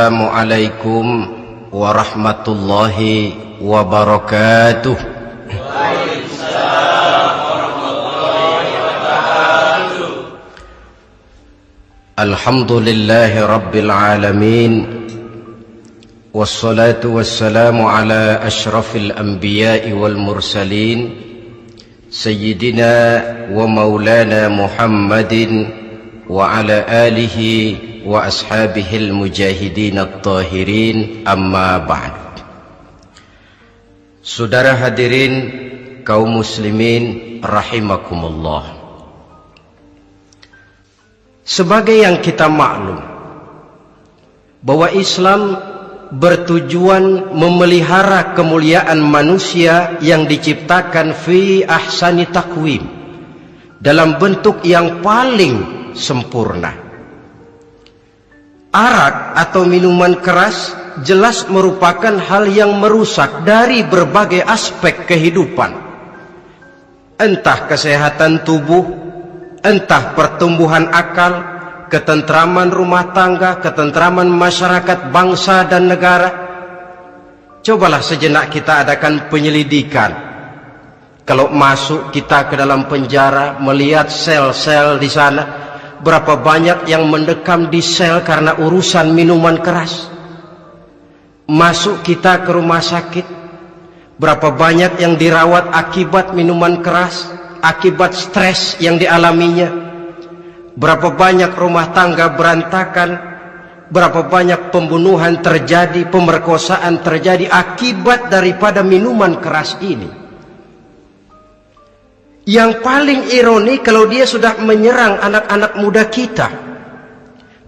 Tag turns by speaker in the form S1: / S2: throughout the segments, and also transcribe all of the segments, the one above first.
S1: Assalamualaikum warahmatullahi wabarakatuh.
S2: Waalaikumsalam warahmatullahi wabarakatuh.
S1: Alhamdulillahi rabbil alamin. Wassalatu wassalamu ala ashrafil anbiya'i wal mursalin Sayyidina wa maulana Muhammadin wa ala alihi wa ashabihil mujahidin at-tahirin, amma ba'd. Saudara hadirin kaum muslimin rahimakumullah. Sebagai yang kita maklum bahwa Islam bertujuan memelihara kemuliaan manusia yang diciptakan fi ahsani taqwim, dalam bentuk yang paling sempurna. Arak atau minuman keras jelas merupakan hal yang merusak dari berbagai aspek kehidupan, entah kesehatan tubuh, entah pertumbuhan akal, ketentraman rumah tangga, ketentraman masyarakat, bangsa dan negara. Cobalah sejenak kita adakan penyelidikan. Kalau masuk kita ke dalam penjara, melihat sel-sel di sana, berapa banyak yang mendekam di sel karena urusan minuman keras. Masuk kita ke rumah sakit, berapa banyak yang dirawat akibat minuman keras, akibat stres yang dialaminya. Berapa banyak rumah tangga berantakan, berapa banyak pembunuhan terjadi, pemerkosaan terjadi akibat daripada minuman keras ini. Yang paling ironi kalau dia sudah menyerang anak-anak muda kita.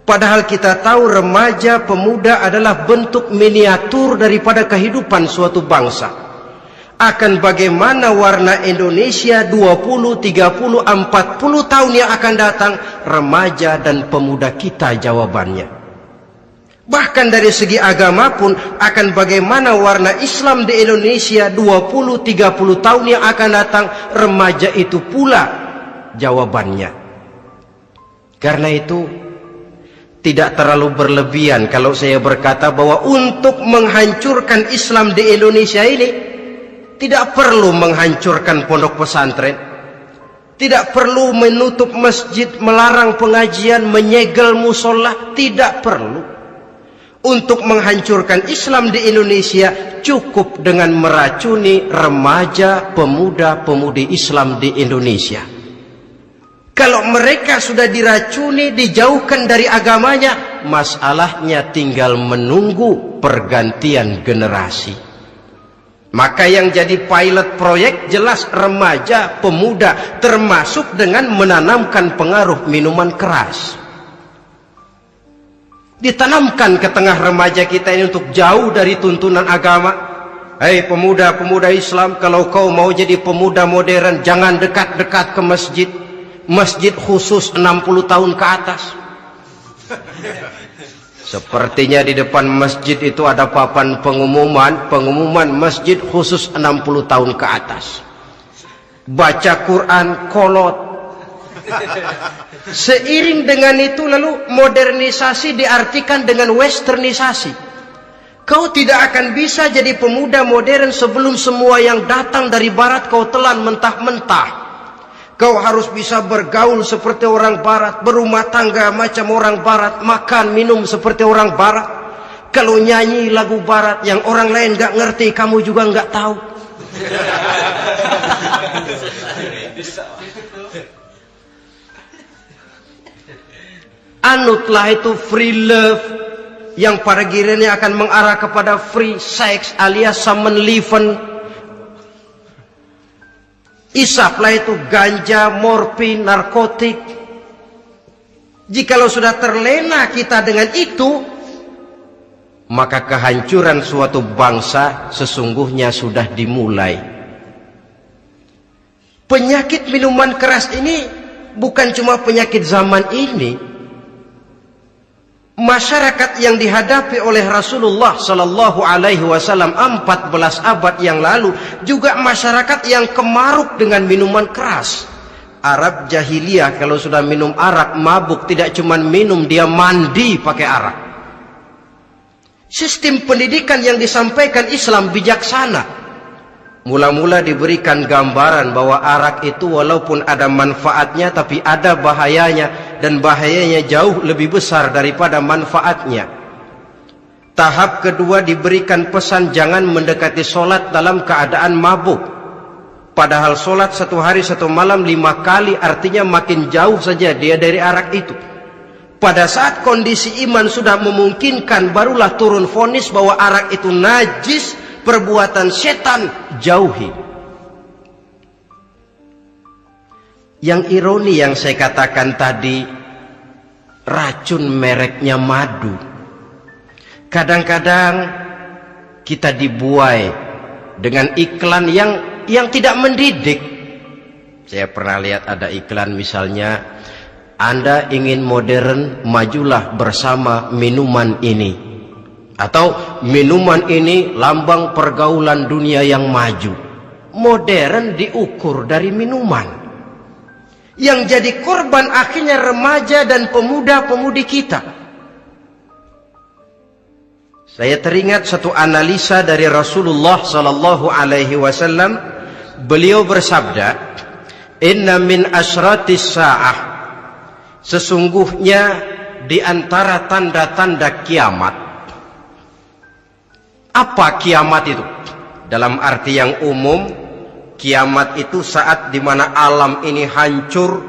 S1: Padahal kita tahu remaja pemuda adalah bentuk miniatur daripada kehidupan suatu bangsa. Akan bagaimana warna Indonesia 20, 30, 40 tahun yang akan datang, remaja dan pemuda kita jawabannya. Bahkan dari segi agama pun, akan bagaimana warna Islam di Indonesia 20, 30 tahun yang akan datang, remaja itu pula jawabannya. Karena itu tidak terlalu berlebihan kalau saya berkata bahwa untuk menghancurkan Islam di Indonesia ini tidak perlu menghancurkan pondok pesantren, tidak perlu menutup masjid, melarang pengajian, menyegel musola, tidak perlu. Untuk menghancurkan Islam di Indonesia cukup dengan meracuni remaja, pemuda, pemudi Islam di Indonesia. Kalau mereka sudah diracuni, dijauhkan dari agamanya, masalahnya tinggal menunggu pergantian generasi. Maka yang jadi pilot proyek jelas remaja, pemuda, termasuk dengan menanamkan pengaruh minuman keras. Ditanamkan ke tengah remaja kita ini untuk jauh dari tuntunan agama. Hei pemuda-pemuda Islam, kalau kau mau jadi pemuda modern, jangan dekat-dekat ke masjid. Masjid khusus 60 tahun ke atas. Sepertinya di depan masjid itu ada papan pengumuman masjid khusus 60 tahun ke atas. Baca Quran kolot. Seiring dengan itu lalu modernisasi diartikan dengan westernisasi. Kau tidak akan bisa jadi pemuda modern sebelum semua yang datang dari barat kau telan mentah-mentah. Kau harus bisa bergaul seperti orang barat, berumah tangga macam orang barat, makan minum seperti orang barat. Kalau nyanyi lagu barat yang orang lain gak ngerti, kamu juga gak tahu. Anutlah itu free love yang pada gilirannya akan mengarah kepada free sex alias samenleven. Isaplah itu ganja, morfin, narkotik. Jikalau sudah terlena kita dengan itu, maka kehancuran suatu bangsa sesungguhnya sudah dimulai. Penyakit minuman keras ini bukan cuma penyakit zaman ini. Masyarakat yang dihadapi oleh Rasulullah Sallallahu Alaihi Wasallam 14 abad yang lalu juga masyarakat yang kemaruk dengan minuman keras. Arab jahiliyah kalau sudah minum arak mabuk, tidak cuma minum, dia mandi pakai arak. Sistem pendidikan yang disampaikan Islam bijaksana. Mula-mula diberikan gambaran bahwa arak itu walaupun ada manfaatnya tapi ada bahayanya, dan bahayanya jauh lebih besar daripada manfaatnya. Tahap kedua diberikan pesan jangan mendekati solat dalam keadaan mabuk. Padahal solat 1 hari 1 malam 5 kali, artinya makin jauh saja dia dari arak itu. Pada saat kondisi iman sudah memungkinkan, barulah turun vonis bahwa arak itu najis, perbuatan setan, jauhi. Yang ironi yang saya katakan tadi, racun mereknya madu. Kadang-kadang kita dibuai dengan iklan yang tidak mendidik. Saya pernah lihat ada iklan misalnya, Anda ingin modern, majulah bersama minuman ini. Atau minuman ini lambang pergaulan dunia yang maju. Modern diukur dari minuman. Yang jadi korban akhirnya remaja dan pemuda-pemudi kita. Saya teringat satu analisa dari Rasulullah sallallahu alaihi wasallam. Beliau bersabda, "Inna min asyratis sa'ah." Sesungguhnya di antara tanda-tanda kiamat. Apa kiamat itu? Dalam arti yang umum, kiamat itu saat dimana alam ini hancur,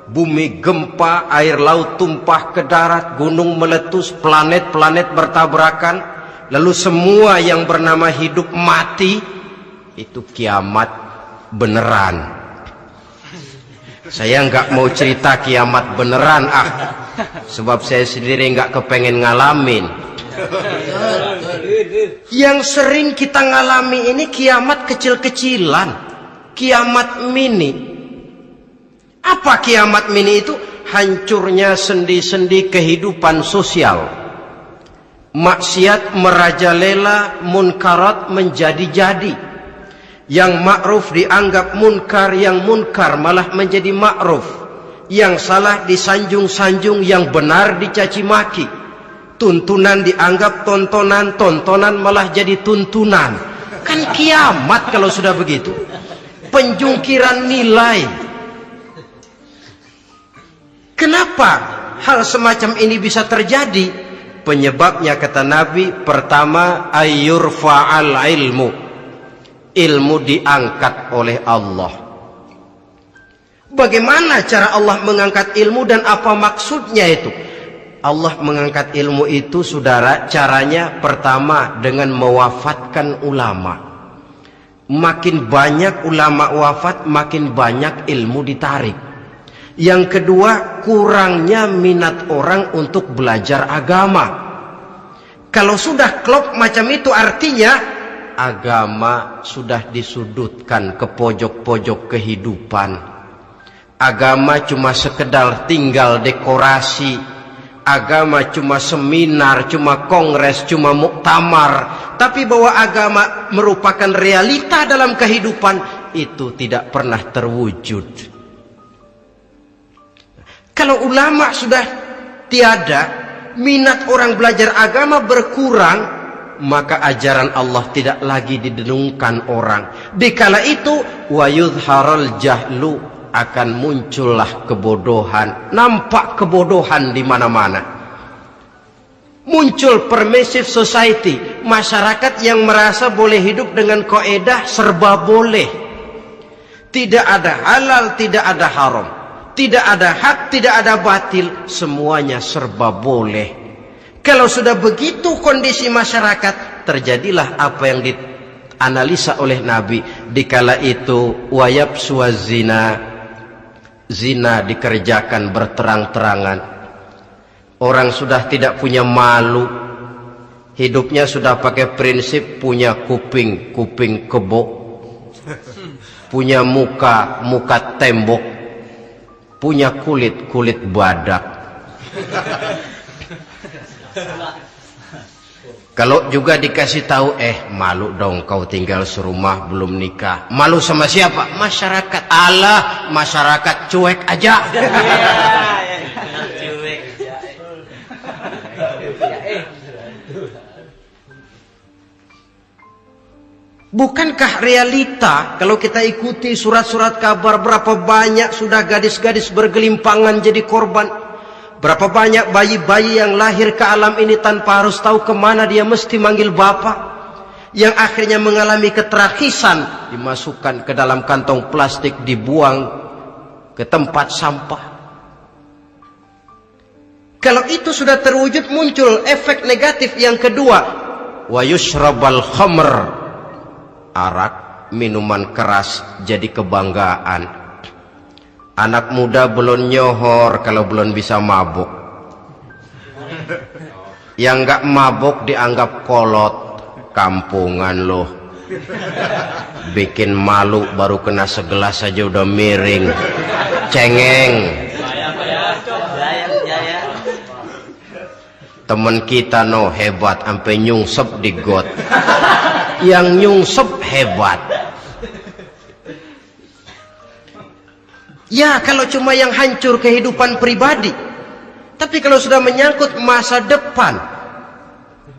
S1: bumi gempa, air laut tumpah ke darat, gunung meletus, planet-planet bertabrakan, lalu semua yang bernama hidup mati. Itu kiamat beneran. Saya nggak mau cerita kiamat beneran, sebab saya sendiri nggak kepengen ngalamin. Yang sering kita ngalami ini kiamat kecil-kecilan, kiamat mini. Apa kiamat mini itu? Hancurnya sendi-sendi kehidupan sosial. Maksiat merajalela, munkarat menjadi-jadi. Yang ma'ruf dianggap munkar, yang munkar malah menjadi ma'ruf. Yang salah disanjung-sanjung, yang benar dicaci maki. Tuntunan dianggap tontonan, tontonan malah jadi tuntunan. Kan kiamat kalau sudah begitu. Penjungkiran nilai. Kenapa hal semacam ini bisa terjadi? Penyebabnya kata Nabi, pertama ayyurfa'al ilmu. Ilmu diangkat oleh Allah. Bagaimana cara Allah mengangkat ilmu dan apa maksudnya itu? Allah mengangkat ilmu itu, saudara, caranya pertama dengan mewafatkan ulama. Makin banyak ulama wafat, makin banyak ilmu ditarik. Yang kedua, kurangnya minat orang untuk belajar agama. Kalau sudah klop macam itu, artinya agama sudah disudutkan ke pojok-pojok kehidupan. Agama cuma sekedar tinggal dekorasi. Agama cuma seminar, cuma kongres, cuma muktamar. Tapi bahwa agama merupakan realita dalam kehidupan, itu tidak pernah terwujud. Kalau ulama sudah tiada, minat orang belajar agama berkurang, maka ajaran Allah tidak lagi didengungkan orang. Dikala itu, wa yudharal jahlu, akan muncullah kebodohan. Nampak kebodohan di mana-mana. Muncul permissive society, masyarakat yang merasa boleh hidup dengan kaedah serba boleh. Tidak ada halal, tidak ada haram. Tidak ada hak, tidak ada batil, semuanya serba boleh. Kalau sudah begitu kondisi masyarakat, terjadilah apa yang dianalisa oleh Nabi. Dikala itu wayabsu zina, zina dikerjakan berterang-terangan. Orang sudah tidak punya malu. Hidupnya sudah pakai prinsip punya kuping, kuping kebo. Punya muka, muka tembok. Punya kulit, kulit badak. Kalau juga dikasih tahu, malu dong kau tinggal serumah belum nikah. Malu sama siapa? Masyarakat. Allah, masyarakat cuek aja. Bukankah realita kalau kita ikuti surat-surat kabar, berapa banyak sudah gadis-gadis bergelimpangan jadi korban, berapa banyak bayi-bayi yang lahir ke alam ini tanpa harus tahu kemana dia mesti manggil bapak, yang akhirnya mengalami keterakisan, dimasukkan ke dalam kantong plastik, dibuang ke tempat sampah. Kalau itu sudah terwujud, muncul efek negatif yang kedua, wa yushrabal khamr, arak, minuman keras jadi kebanggaan. Anak muda belum nyohor kalau belum bisa mabuk. Yang nggak mabuk dianggap kolot, kampungan loh. Bikin malu baru kena segelas saja udah miring, cengeng. Temen kita no hebat sampai nyungsep di got. Yang nyungsep hebat. Ya kalau cuma yang hancur kehidupan pribadi, tapi kalau sudah menyangkut masa depan,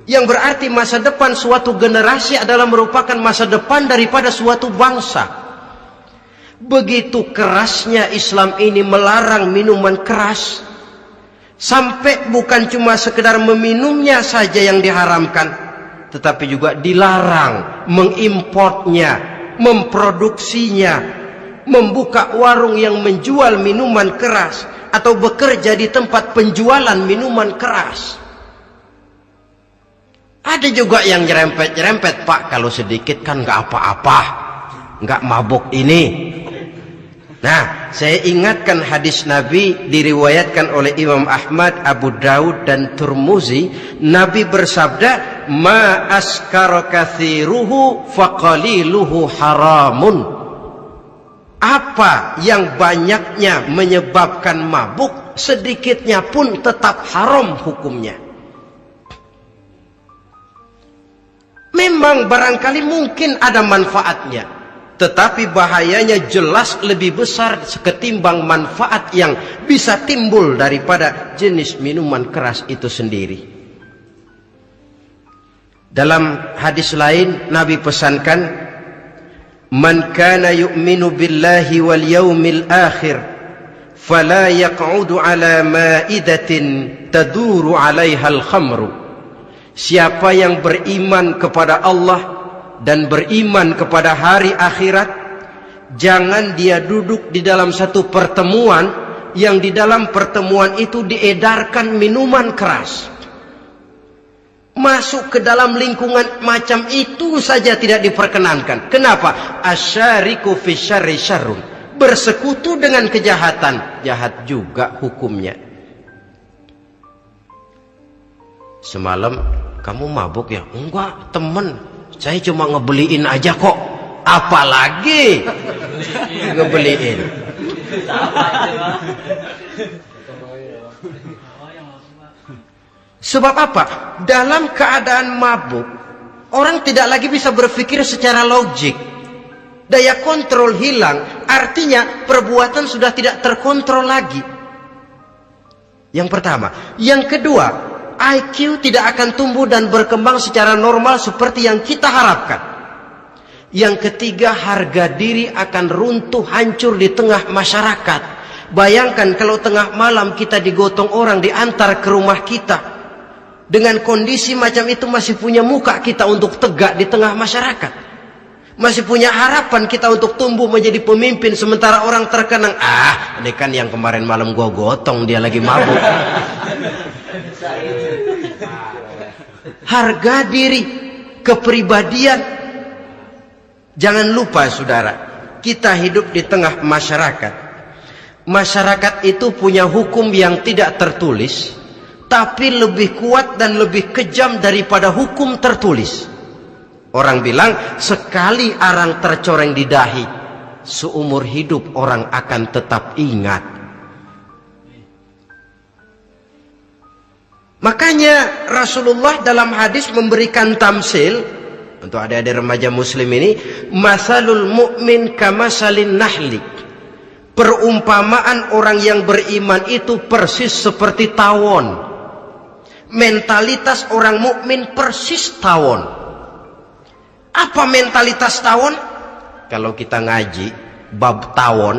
S1: yang berarti masa depan suatu generasi adalah merupakan masa depan daripada suatu bangsa. Begitu kerasnya Islam ini melarang minuman keras, sampai bukan cuma sekedar meminumnya saja yang diharamkan, tetapi juga dilarang mengimportnya, memproduksinya, membuka warung yang menjual minuman keras, atau bekerja di tempat penjualan minuman keras. Ada juga yang nyerempet-nyerempet, Pak, kalau sedikit kan nggak apa-apa, nggak mabuk ini. Nah, saya ingatkan hadis Nabi diriwayatkan oleh Imam Ahmad, Abu Daud dan Tirmizi. Nabi bersabda, "Ma askara kathiruhu faqaliluhu haramun." Apa yang banyaknya menyebabkan mabuk, sedikitnya pun tetap haram hukumnya. Memang barangkali mungkin ada manfaatnya, tetapi bahayanya jelas lebih besar ketimbang manfaat yang bisa timbul daripada jenis minuman keras itu sendiri. Dalam hadis lain Nabi pesankan, "Man kana yu'minu billahi wal yawmil akhir fala yaq'udu ala ma'idatin taduru 'alaiha al-khamru." Siapa yang beriman kepada Allah dan beriman kepada hari akhirat, jangan dia duduk di dalam satu pertemuan yang di dalam pertemuan itu diedarkan minuman keras. Masuk ke dalam lingkungan macam itu saja tidak diperkenankan. Kenapa? Asyariku fi syarri syarrun. Bersekutu dengan kejahatan, jahat juga hukumnya. Semalam kamu mabuk ya? Enggak, temen, saya cuma ngebeliin aja kok. Apalagi ngebeliin. Sebab apa? Dalam keadaan mabuk, orang tidak lagi bisa berpikir secara logik. Daya kontrol hilang, artinya perbuatan sudah tidak terkontrol lagi. Yang pertama. Yang kedua, IQ tidak akan tumbuh dan berkembang secara normal seperti yang kita harapkan. Yang ketiga, harga diri akan runtuh, hancur di tengah masyarakat. Bayangkan kalau tengah malam kita digotong orang, diantar ke rumah kita. Dengan kondisi macam itu masih punya muka kita untuk tegak di tengah masyarakat. Masih punya harapan kita untuk tumbuh menjadi pemimpin, sementara orang terkenang, ini kan yang kemarin malam gua gotong, dia lagi mabuk. Harga diri, kepribadian. Jangan lupa saudara, kita hidup di tengah masyarakat. Masyarakat itu punya hukum yang tidak tertulis, tapi lebih kuat dan lebih kejam daripada hukum tertulis. Orang bilang, sekali arang tercoreng di dahi, seumur hidup orang akan tetap ingat. Makanya Rasulullah dalam hadis memberikan tamsil untuk adik-adik remaja muslim ini, masalul mu'min kamasalin nahli. Perumpamaan orang yang beriman itu persis seperti tawon. Mentalitas orang mukmin persis tawon. Apa mentalitas tawon? Kalau kita ngaji bab tawon,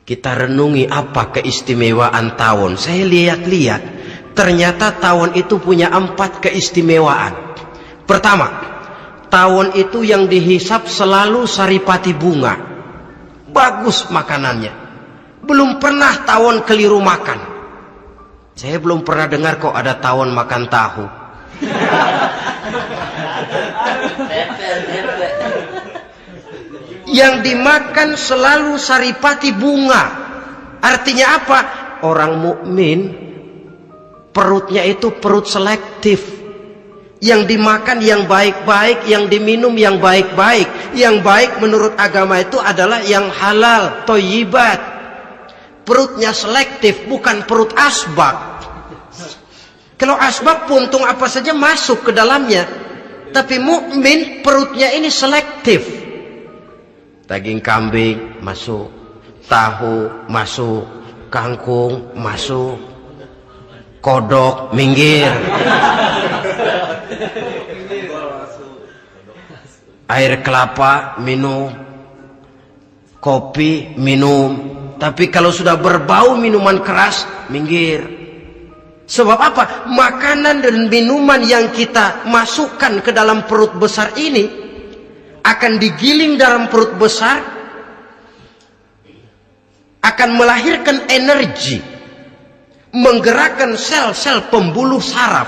S1: kita renungi apa keistimewaan tawon. Saya lihat-lihat, ternyata tawon itu punya 4 keistimewaan. Pertama, tawon itu yang dihisap selalu saripati bunga. Bagus makanannya. Belum pernah tawon keliru makan. Saya belum pernah dengar kok ada tawon makan tahu. Yang dimakan selalu saripati bunga. Artinya apa? Orang mukmin perutnya itu perut selektif. Yang dimakan yang baik-baik, yang diminum yang baik-baik. Yang baik menurut agama itu adalah yang halal, thayyibat. Perutnya selektif, bukan perut asbak. Kalau asbak puntung apa saja masuk ke dalamnya. Tapi mukmin perutnya ini selektif. Daging kambing masuk, tahu masuk, kangkung masuk, kodok minggir, air kelapa minum, kopi minum. Tapi kalau sudah berbau minuman keras, minggir. Sebab apa? Makanan dan minuman yang kita masukkan ke dalam perut besar ini akan digiling dalam perut besar, akan melahirkan energi, menggerakkan sel-sel pembuluh saraf.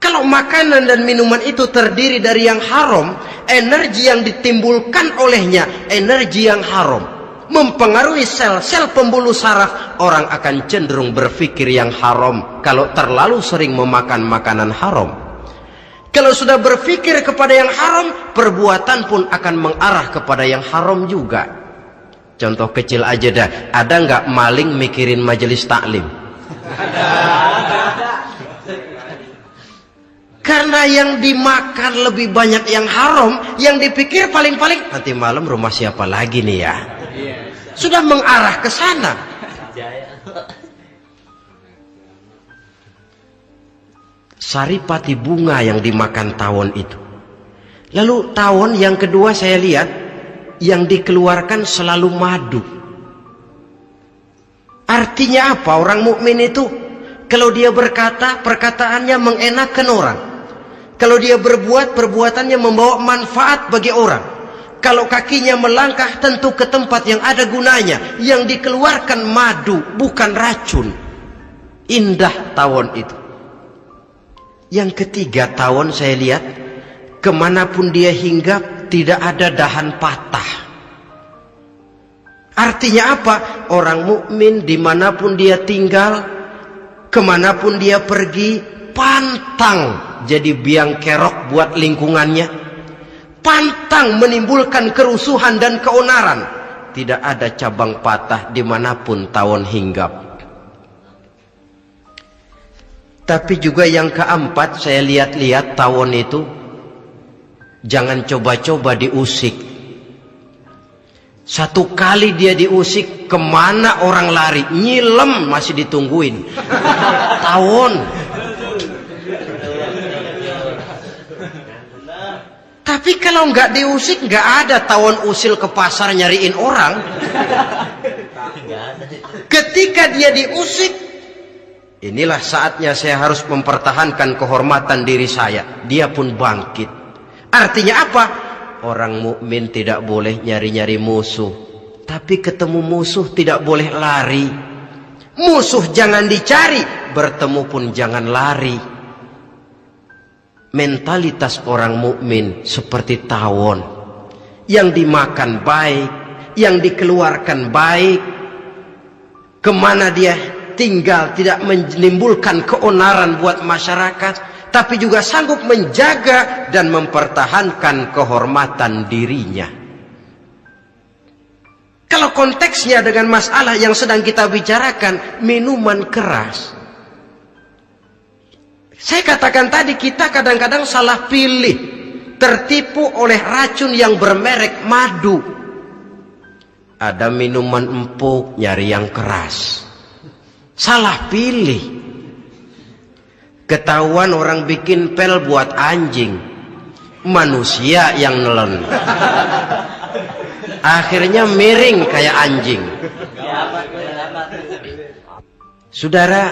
S1: Kalau makanan dan minuman itu terdiri dari yang haram, energi yang ditimbulkan olehnya energi yang haram, mempengaruhi sel-sel pembuluh saraf. Orang akan cenderung berpikir yang haram kalau terlalu sering memakan makanan haram. Kalau sudah berpikir kepada yang haram, perbuatan pun akan mengarah kepada yang haram juga. Contoh kecil aja dah, ada nggak maling mikirin majelis taklim? Karena yang dimakan lebih banyak yang haram, yang dipikir paling-paling nanti malam rumah siapa lagi nih ya? Sudah mengarah ke sana. Saripati bunga yang dimakan tawon itu. Lalu tawon yang kedua saya lihat yang dikeluarkan selalu madu. Artinya apa? Orang mukmin itu kalau dia berkata, perkataannya mengenakan orang. Kalau dia berbuat, perbuatannya membawa manfaat bagi orang. Kalau kakinya melangkah tentu ke tempat yang ada gunanya. Yang dikeluarkan madu, bukan racun. Indah tawon itu. Yang ketiga, tawon saya lihat kemanapun dia hinggap tidak ada dahan patah. Artinya apa? Orang mukmin dimanapun dia tinggal, kemanapun dia pergi, pantang jadi biang kerok buat lingkungannya, pantang menimbulkan kerusuhan dan keonaran. Tidak ada cabang patah dimanapun tawon hinggap. Tapi juga yang keempat, saya lihat-lihat tawon itu jangan coba-coba diusik. Satu kali dia diusik, kemana orang lari? Nyilem masih ditungguin. Tawon. Tapi kalau nggak diusik, nggak ada tawon usil ke pasar nyariin orang. Ketika dia diusik, inilah saatnya saya harus mempertahankan kehormatan diri saya. Dia pun bangkit. Artinya apa? Orang mukmin tidak boleh nyari-nyari musuh. Tapi ketemu musuh tidak boleh lari. Musuh jangan dicari, bertemu pun jangan lari. Mentalitas orang mukmin seperti tawon. Yang dimakan baik, yang dikeluarkan baik. Kemana dia tinggal tidak menimbulkan keonaran buat masyarakat, tapi juga sanggup menjaga dan mempertahankan kehormatan dirinya. Kalau konteksnya dengan masalah yang sedang kita bicarakan, minuman keras, saya katakan tadi kita kadang-kadang salah pilih, tertipu oleh racun yang bermerek madu. Ada minuman empuk, nyari yang keras. Salah pilih. Ketahuan orang bikin pel buat anjing, manusia yang nelen. Akhirnya miring kayak anjing. Saudara,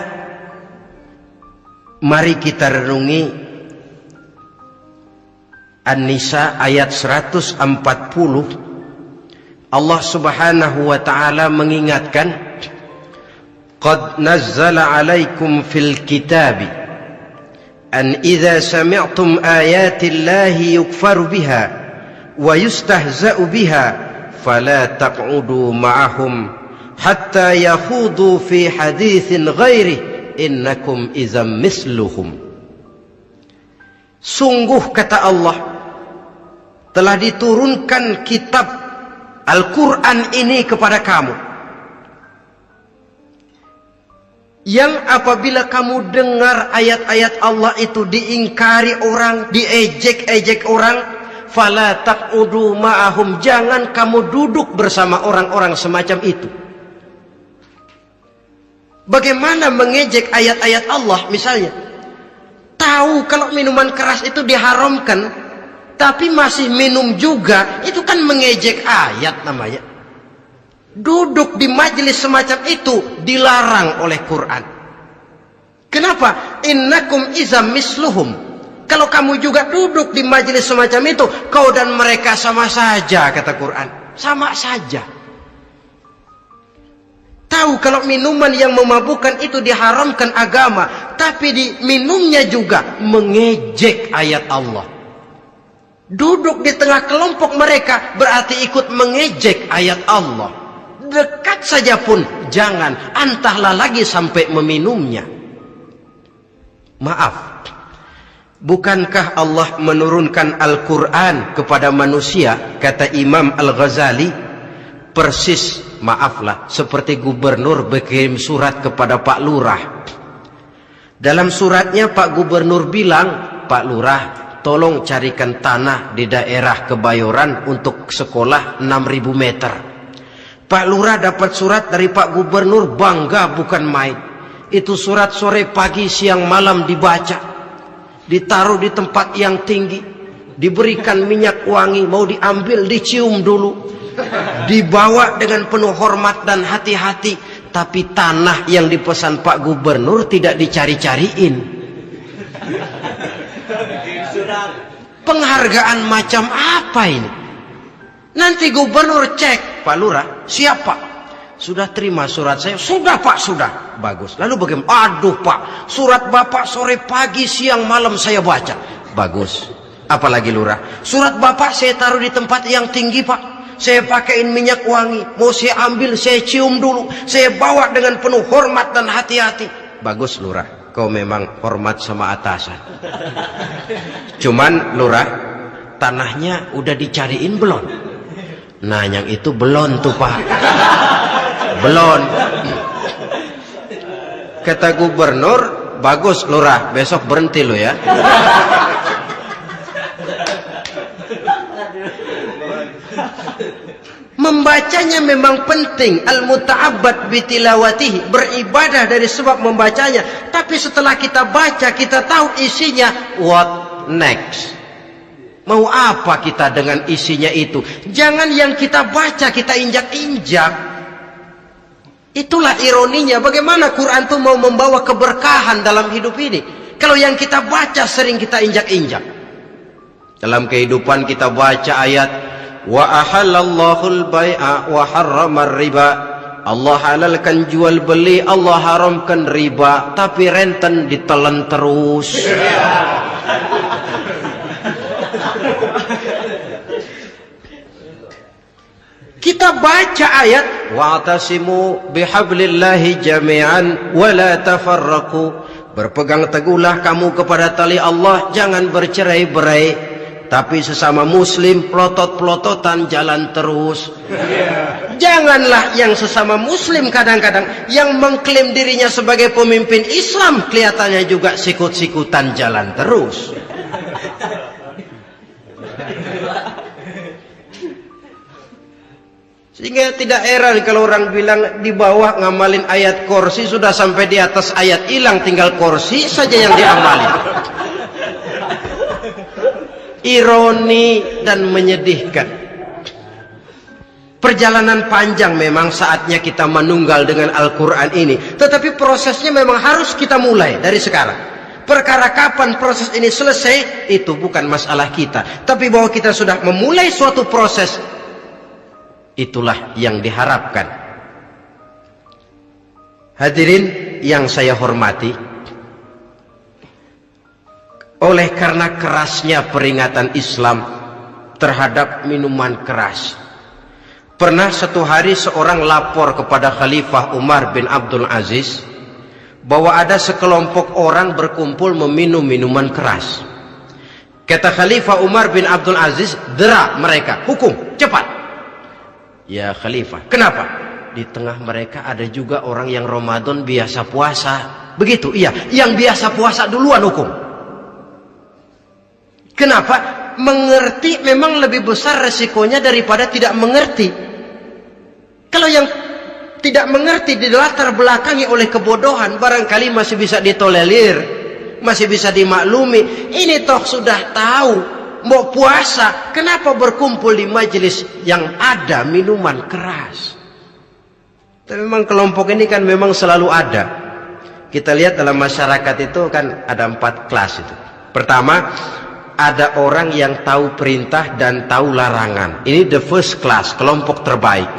S1: mari kita renungi An-Nisa ayat 140. Allah Subhanahu wa taala mengingatkan, "Qad nazzala 'alaikum fil kitabi an idza sami'tum ayati Allahi yukfaru biha wa yustahza'u biha fala taq'udu ma'ahum hatta yakhudu fi haditsin ghairi innakum idzam misluhum." Sungguh, kata Allah, telah diturunkan kitab Al-Quran ini kepada kamu, yang apabila kamu dengar ayat-ayat Allah itu diingkari orang, diejek-ejek orang, fala taq'udu ma'ahum, jangan kamu duduk bersama orang-orang semacam itu. Bagaimana mengejek ayat-ayat Allah? Misalnya, tahu kalau minuman keras itu diharamkan, tapi masih minum juga, itu kan mengejek ayat namanya. Duduk di majelis semacam itu dilarang oleh Quran. Kenapa? Innakum izam misluhum. Kalau kamu juga duduk di majelis semacam itu, kau dan mereka sama saja, kata Quran. Sama saja. Tahu kalau minuman yang memabukkan itu diharamkan agama, tapi diminumnya juga mengejek ayat Allah. Duduk di tengah kelompok mereka berarti ikut mengejek ayat Allah. Dekat saja pun jangan, entahlah lagi sampai meminumnya. Maaf, bukankah Allah menurunkan Al-Quran kepada manusia? Kata Imam Al-Ghazali, persis, maaflah, seperti gubernur berkirim surat kepada Pak Lurah. Dalam suratnya Pak Gubernur bilang, Pak Lurah, tolong carikan tanah di daerah Kebayoran untuk sekolah 6.000 meter. Pak Lurah dapat surat dari Pak Gubernur, bangga bukan main. Itu surat sore, pagi, siang, malam dibaca. Ditaruh di tempat yang tinggi. Diberikan minyak wangi, mau diambil dicium dulu. Dibawa dengan penuh hormat dan hati-hati. Tapi tanah yang dipesan Pak Gubernur tidak dicari-cariin. Penghargaan macam apa ini? Nanti gubernur cek, Pak Lurah, siapa? Sudah terima surat saya? Sudah Pak, sudah. Bagus. Lalu bagaimana? Aduh Pak, surat Bapak sore, pagi, siang, malam saya baca. Bagus. Apalagi Lurah? Surat Bapak saya taruh di tempat yang tinggi Pak. Saya pakaiin minyak wangi. Mau saya ambil, saya cium dulu. Saya bawa dengan penuh hormat dan hati-hati. Bagus Lurah, kau memang hormat sama atasan. Cuman Lurah, tanahnya udah dicariin belum? Nah yang itu belum tuh Pak. Belum. Kata gubernur, bagus Lurah, besok berhenti lo ya. Membacanya memang penting, al-muta'abbad bitilawatihi, beribadah dari sebab membacanya. Tapi setelah kita baca, kita tahu isinya, what next? Mau apa kita dengan isinya itu? Jangan yang kita baca kita injak-injak. Itulah ironinya, bagaimana Quran itu mau membawa keberkahan dalam hidup ini, kalau yang kita baca sering kita injak-injak. Dalam kehidupan kita baca ayat, wa ahallallahu al-bai'a wa harramar riba. Allah halalkan jual beli, Allah haramkan riba, tapi renten ditelan terus. Kita baca ayat, wa'tasimu bihablillahi jami'an wa la tafarraqu. Berpegang teguhlah kamu kepada tali Allah, jangan bercerai-berai. Tapi sesama muslim pelotot-pelototan jalan terus. Janganlah yang sesama muslim kadang-kadang yang mengklaim dirinya sebagai pemimpin Islam kelihatannya juga sikut-sikutan jalan terus. Sehingga tidak heran kalau orang bilang di bawah ngamalin ayat kursi, sudah sampai di atas ayat hilang, tinggal kursi saja yang diamalin. Ironi dan menyedihkan. Perjalanan panjang memang saatnya kita menunggal dengan Al-Quran ini. Tetapi prosesnya memang harus kita mulai dari sekarang. Perkara kapan proses ini selesai, itu bukan masalah kita. Tapi bahwa kita sudah memulai suatu proses, itulah yang diharapkan. Hadirin yang saya hormati, oleh karena kerasnya peringatan Islam terhadap minuman keras, pernah satu hari seorang lapor kepada Khalifah Umar bin Abdul Aziz bahwa ada sekelompok orang berkumpul meminum minuman keras. Kata Khalifah Umar bin Abdul Aziz, dera mereka, hukum, cepat. Ya Khalifah, kenapa? Di tengah mereka ada juga orang yang Ramadan biasa puasa. Begitu, iya, yang biasa puasa duluan hukum. Kenapa? Mengerti memang lebih besar resikonya daripada tidak mengerti. Kalau yang tidak mengerti dilatar belakangi oleh kebodohan, barangkali masih bisa ditolerir, masih bisa dimaklumi. Ini toh sudah tahu mau puasa, kenapa berkumpul di majelis yang ada minuman keras? Tapi memang kelompok ini kan memang selalu ada. Kita lihat dalam masyarakat itu kan ada 4 kelas itu. Pertama, ada orang yang tahu perintah dan tahu larangan. Ini the first class, kelompok terbaik.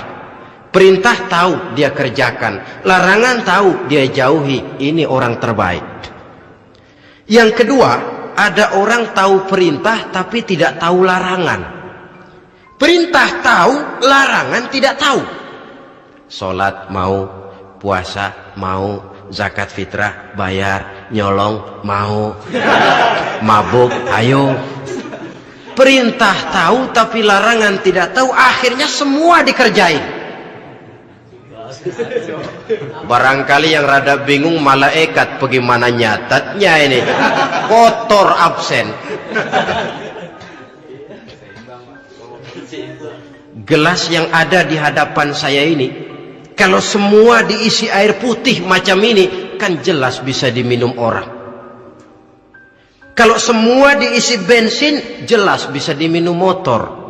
S1: Perintah tahu dia kerjakan, larangan tahu dia jauhi. Ini orang terbaik. Yang kedua, ada orang tahu perintah tapi tidak tahu larangan. Perintah tahu, larangan tidak tahu. Sholat mau, puasa mau, zakat fitrah bayar, nyolong mau, mabuk ayo. Perintah tahu tapi larangan tidak tahu, akhirnya semua dikerjain. Barangkali yang rada bingung malaikat bagaimana nyatatnya ini, kotor absen. Gelas yang ada di hadapan saya ini, kalau semua diisi air putih macam ini, kan jelas bisa diminum orang. Kalau semua diisi bensin, jelas bisa diminum motor.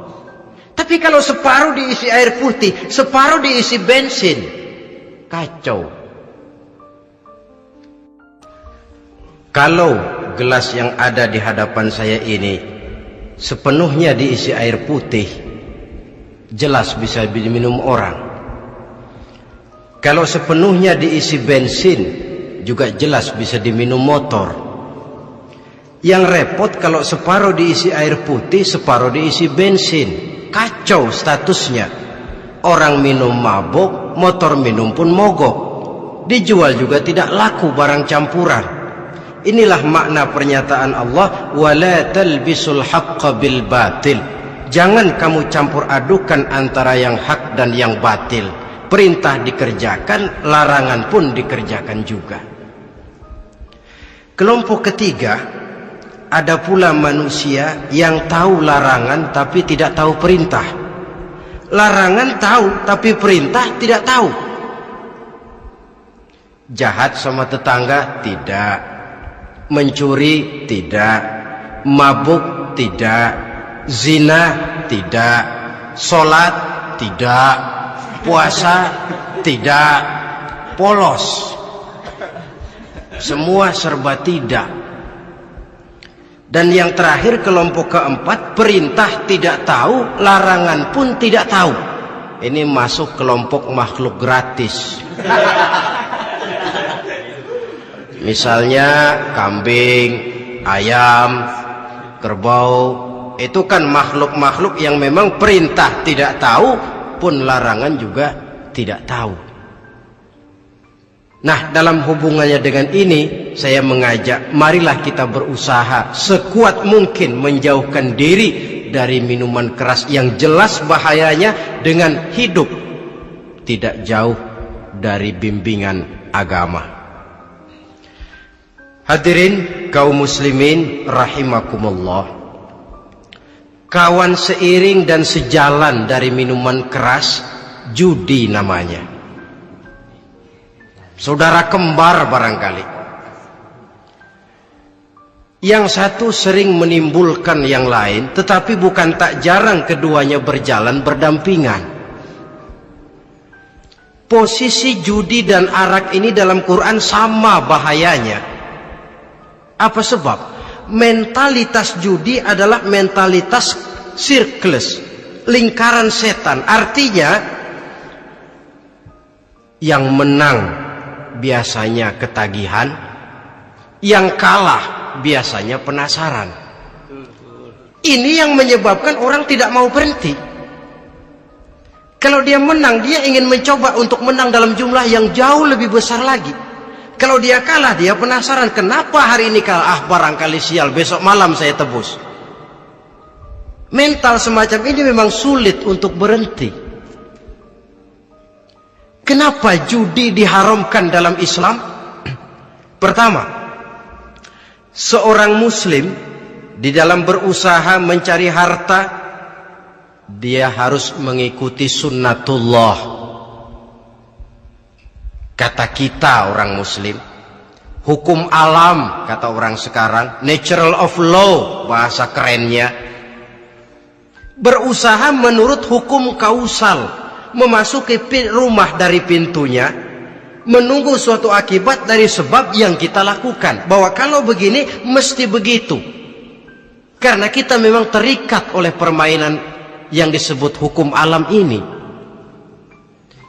S1: Tapi kalau separuh diisi air putih, separuh diisi bensin, kacau. Kalau gelas yang ada di hadapan saya ini sepenuhnya diisi air putih, jelas bisa diminum orang. Kalau sepenuhnya diisi bensin, juga jelas bisa diminum motor. Yang repot kalau separuh diisi air putih, separuh diisi bensin. Kacau statusnya. Orang minum mabuk, motor minum pun mogok. Dijual juga tidak laku barang campuran. Inilah makna pernyataan Allah, wala talbisul haqqa bil batil. Jangan kamu campur adukan antara yang hak dan yang batil. Perintah dikerjakan, larangan pun dikerjakan juga. Kelompok ketiga, ada pula manusia yang tahu larangan tapi tidak tahu perintah. Larangan tahu tapi perintah tidak tahu. Jahat sama tetangga tidak, mencuri tidak, mabuk tidak, zina tidak, sholat tidak, puasa tidak, polos. Semua serba tidak. Dan yang terakhir, kelompok keempat, perintah tidak tahu, larangan pun tidak tahu. Ini masuk kelompok makhluk gratis. Misalnya kambing, ayam, kerbau, itu kan makhluk-makhluk yang memang perintah tidak tahu, pun larangan juga tidak tahu. Nah, dalam hubungannya dengan ini, saya mengajak, marilah kita berusaha sekuat mungkin menjauhkan diri dari minuman keras yang jelas bahayanya dengan hidup tidak jauh dari bimbingan agama. Hadirin kaum muslimin rahimakumullah. Kawan seiring dan sejalan dari minuman keras, judi namanya. Saudara kembar barangkali. Yang satu sering menimbulkan yang lain, tetapi bukan tak jarang keduanya berjalan berdampingan. Posisi judi dan arak ini dalam Quran sama bahayanya. Apa sebab? Mentalitas judi adalah mentalitas sirkeless, lingkaran setan. Artinya yang menang biasanya ketagihan, yang kalah biasanya penasaran. Ini yang menyebabkan orang tidak mau berhenti. Kalau dia menang, dia ingin mencoba untuk menang dalam jumlah yang jauh lebih besar lagi. Kalau dia kalah, dia penasaran, kenapa hari ini kalah? Barangkali sial, besok malam saya tebus. Mental semacam ini memang sulit untuk berhenti. Kenapa judi diharamkan dalam Islam? Pertama, seorang muslim di dalam berusaha mencari harta, dia harus mengikuti sunnatullah. Kata kita orang muslim, hukum alam kata orang sekarang, natural of law bahasa kerennya. Berusaha menurut hukum kausal, memasuki rumah dari pintunya, menunggu suatu akibat dari sebab yang kita lakukan. Bahwa kalau begini mesti begitu. Karena kita memang terikat oleh permainan yang disebut hukum alam ini.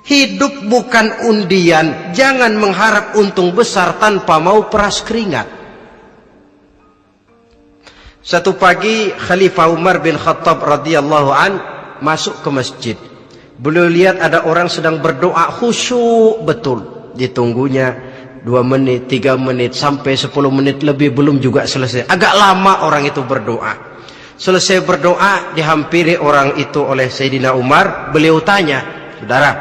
S1: Hidup bukan undian. Jangan mengharap untung besar tanpa mau peras keringat. Satu pagi Khalifah Umar bin Khattab radhiyallahu an masuk ke masjid. Beliau lihat ada orang sedang berdoa khusyuk betul. Ditunggunya 2 menit, 3 menit, sampai 10 menit lebih belum juga selesai. Agak lama orang itu berdoa. Selesai berdoa, dihampiri orang itu oleh Sayyidina Umar. Beliau tanya, saudara,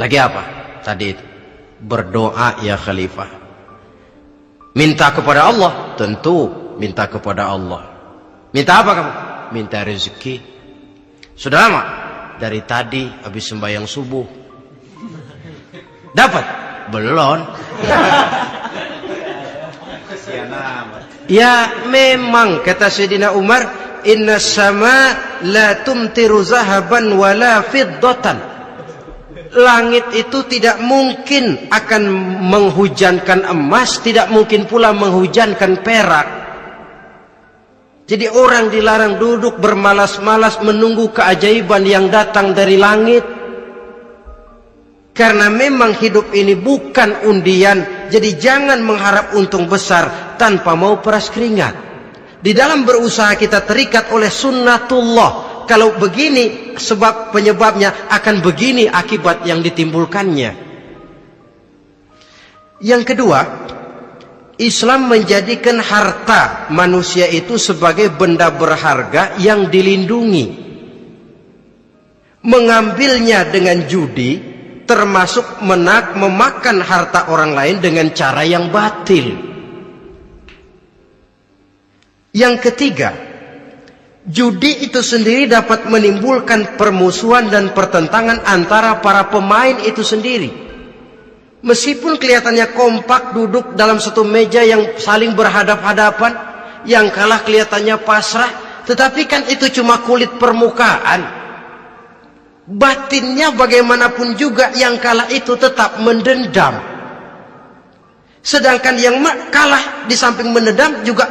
S1: lagi apa tadi itu? Berdoa ya Khalifah. Minta kepada Allah? Tentu minta kepada Allah. Minta apa kamu? Minta rezeki. Sudah lama? Dari tadi habis sembahyang subuh. Dapat? Belum. Ya memang kata Sayyidina Umar, inna sama la tumtiru zahaban wala fiddatan. Langit itu tidak mungkin akan menghujankan emas, tidak mungkin pula menghujankan perak. Jadi orang dilarang duduk bermalas-malas menunggu keajaiban yang datang dari langit. Karena memang hidup ini bukan undian. Jadi jangan mengharap untung besar tanpa mau peras keringat. Di dalam berusaha kita terikat oleh sunnatullah. Kalau begini sebab penyebabnya, akan begini akibat yang ditimbulkannya. Yang kedua, Islam menjadikan harta manusia itu sebagai benda berharga yang dilindungi. Mengambilnya dengan judi termasuk memakan harta orang lain dengan cara yang batil. Yang ketiga, judi itu sendiri dapat menimbulkan permusuhan dan pertentangan antara para pemain itu sendiri. Meskipun kelihatannya kompak duduk dalam satu meja yang saling berhadap-hadapan, yang kalah kelihatannya pasrah, tetapi kan itu cuma kulit permukaan. Batinnya bagaimanapun juga yang kalah itu tetap mendendam. Sedangkan yang kalah di samping mendendam juga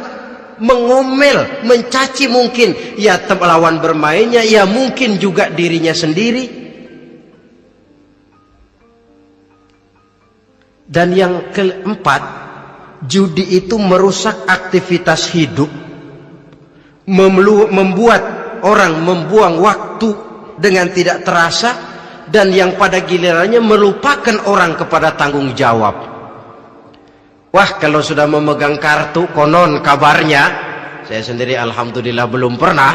S1: mengomel, mencaci mungkin ya lawan bermainnya, ya mungkin juga dirinya sendiri. Dan yang keempat, judi itu merusak aktivitas hidup, membuat orang membuang waktu dengan tidak terasa, dan yang pada gilirannya melupakan orang kepada tanggung jawab. Wah, kalau sudah memegang kartu, konon kabarnya, saya sendiri alhamdulillah belum pernah,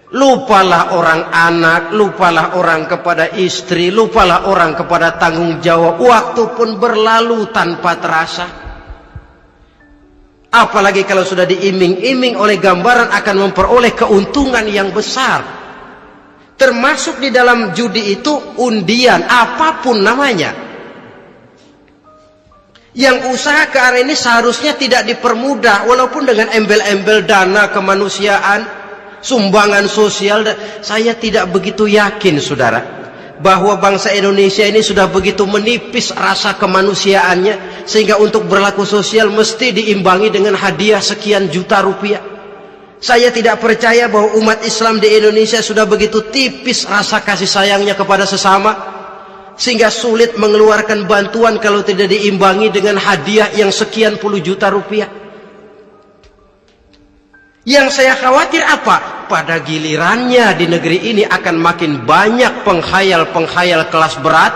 S1: lupalah orang anak, lupalah orang kepada istri, lupalah orang kepada tanggung jawab. Waktu pun berlalu tanpa terasa. Apalagi kalau sudah diiming-iming oleh gambaran akan memperoleh keuntungan yang besar. Termasuk di dalam judi itu undian, apapun namanya. Yang usaha ke arah ini seharusnya tidak dipermudah, walaupun dengan embel-embel dana kemanusiaan, sumbangan sosial. Saya tidak begitu yakin, saudara, bahwa bangsa Indonesia ini sudah begitu menipis rasa kemanusiaannya sehingga untuk berlaku sosial mesti diimbangi dengan hadiah sekian juta rupiah. Saya tidak percaya bahwa umat Islam di Indonesia sudah begitu tipis rasa kasih sayangnya kepada sesama sehingga sulit mengeluarkan bantuan kalau tidak diimbangi dengan hadiah yang sekian puluh juta rupiah. Yang saya khawatir apa? Pada gilirannya di negeri ini akan makin banyak penghayal-penghayal kelas berat,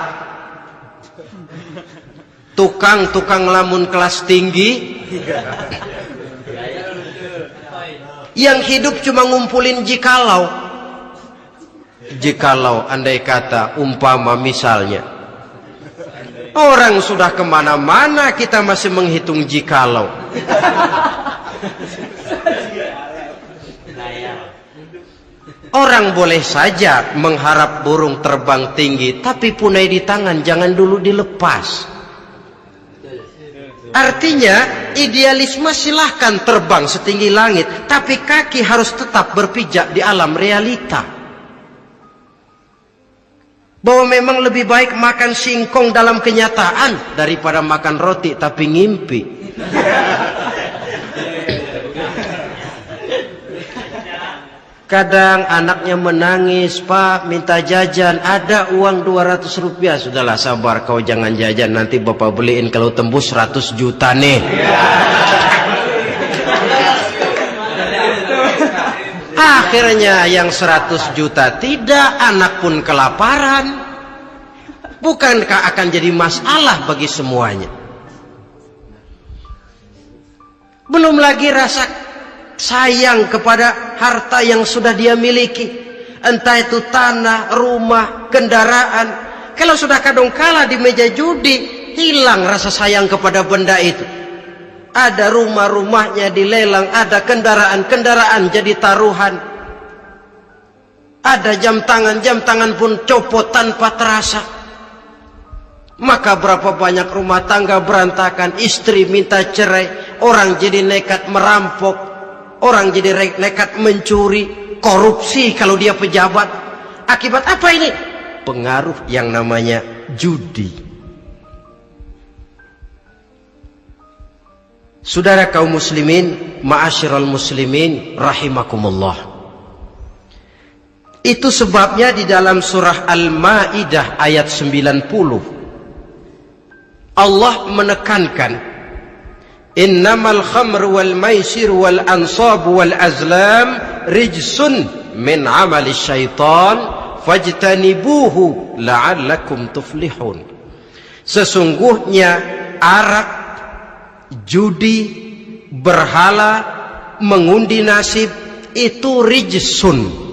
S1: tukang-tukang lamun kelas tinggi, yang hidup cuma ngumpulin jikalau. Jikalau, andai kata, umpama misalnya orang sudah kemana-mana kita masih menghitung jikalau. Orang boleh saja mengharap burung terbang tinggi, tapi punai di tangan jangan dulu dilepas. Artinya idealisme silahkan terbang setinggi langit, tapi kaki harus tetap berpijak di alam realita. Bahwa memang lebih baik makan singkong dalam kenyataan daripada makan roti tapi ngimpi. Kadang anaknya menangis, Pak minta jajan, ada uang 200 rupiah. Sudahlah sabar, kau jangan jajan, nanti bapak beliin kalau tembus 100 juta nih. Akhirnya yang 100 juta tidak, anak pun kelaparan. Bukankah akan jadi masalah bagi semuanya? Belum lagi rasa sayang kepada harta yang sudah dia miliki, entah itu tanah, rumah, kendaraan. Kalau sudah kadangkala di meja judi, hilang rasa sayang kepada benda itu. Ada rumah-rumahnya dilelang, ada kendaraan-kendaraan jadi taruhan, ada jam tangan pun copot tanpa terasa. Maka berapa banyak rumah tangga berantakan, istri minta cerai, orang jadi nekat merampok, orang jadi nekat mencuri, korupsi kalau dia pejabat. Akibat apa ini? Pengaruh yang namanya judi. Saudara kaum muslimin, ma'asyiral muslimin rahimakumullah. Itu sebabnya di dalam surah Al-Maidah ayat 90 Allah menekankan, innamal khamru wal maisir wal ansab wal azlam rijsun min amali syaitan fajtanibuhu la'allakum tuflihun. Sesungguhnya arak, judi, berhala, mengundi nasib itu rijsun.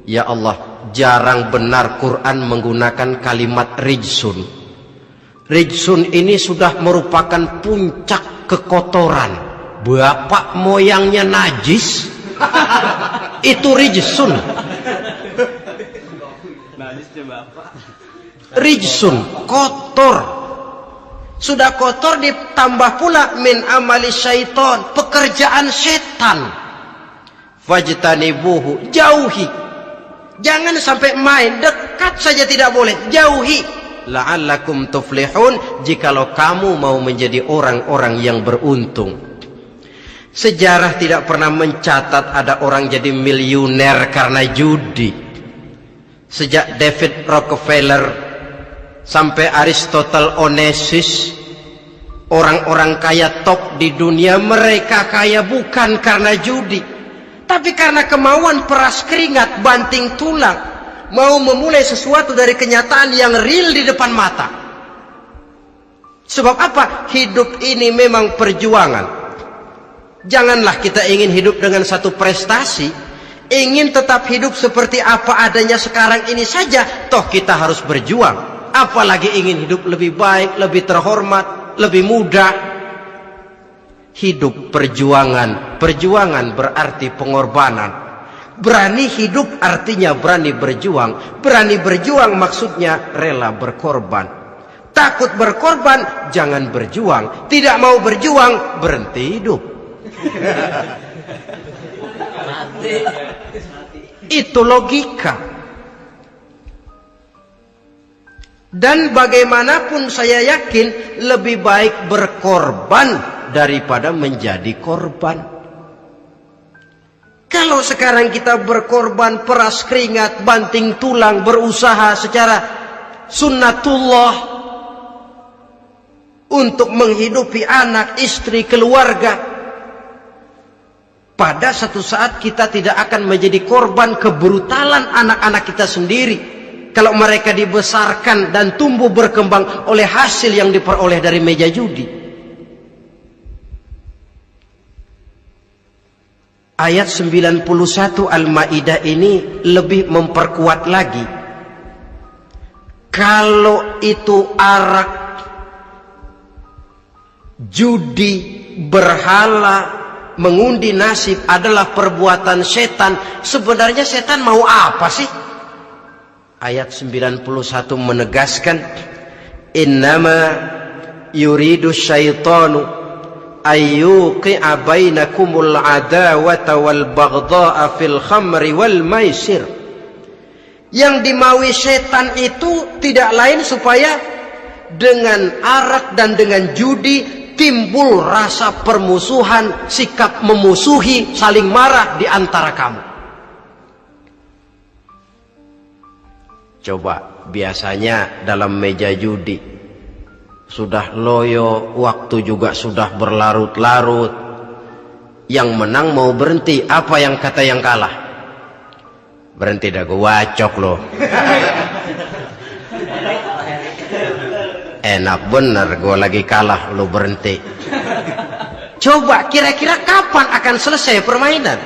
S1: Ya Allah, jarang benar Quran menggunakan kalimat rijsun. Rijsun ini sudah merupakan puncak kekotoran. Bapak moyangnya najis, itu rijsun. Rijsun, kotor. Sudah kotor ditambah pula min amali syaitan, pekerjaan setan. Fajtanibuhu, jauhi. Jangan sampai main, dekat saja tidak boleh, jauhi. La'allakum tuflihun, jikalau kamu mau menjadi orang-orang yang beruntung. Sejarah tidak pernah mencatat ada orang jadi miliuner karena judi. Sejak David Rockefeller sampai Aristotle Onassis, orang-orang kaya top di dunia, mereka kaya bukan karena judi, tapi karena kemauan peras keringat, banting tulang, mau memulai sesuatu dari kenyataan yang real di depan mata. Sebab apa? Hidup ini memang perjuangan. Janganlah kita ingin hidup dengan satu prestasi, ingin tetap hidup seperti apa adanya sekarang ini saja, toh kita harus berjuang. Apalagi ingin hidup lebih baik, lebih terhormat, lebih mudah. Hidup perjuangan. Perjuangan berarti pengorbanan. Berani hidup artinya berani berjuang. Berani berjuang maksudnya rela berkorban. Takut berkorban, jangan berjuang. Tidak mau berjuang, berhenti hidup. Itu logika. Dan bagaimanapun saya yakin lebih baik berkorban daripada menjadi korban. Kalau sekarang kita berkorban, peras keringat, banting tulang, berusaha secara sunnatullah untuk menghidupi anak, istri, keluarga, pada satu saat kita tidak akan menjadi korban kebrutalan anak-anak kita sendiri kalau mereka dibesarkan dan tumbuh berkembang oleh hasil yang diperoleh dari meja judi. Ayat 91 Al-Maidah ini lebih memperkuat lagi. Kalau itu arak, judi, berhala, mengundi nasib adalah perbuatan setan, sebenarnya setan mau apa sih? Ayat 91 menegaskan, innama yuridu syaitanu ayyuqi'a bainakumul adawata wal baghdha'a fil khamri wal maisir. Yang dimaui setan itu tidak lain supaya dengan arak dan dengan judi timbul rasa permusuhan, sikap memusuhi, saling marah di antara kamu. Coba, biasanya dalam meja judi sudah loyo, waktu juga sudah berlarut-larut. Yang menang mau berhenti, apa yang kata yang kalah? Berhenti dah, gue wacok loh. Enak bener, gue lagi kalah, lo berhenti. Coba, kira-kira kapan akan selesai permainan?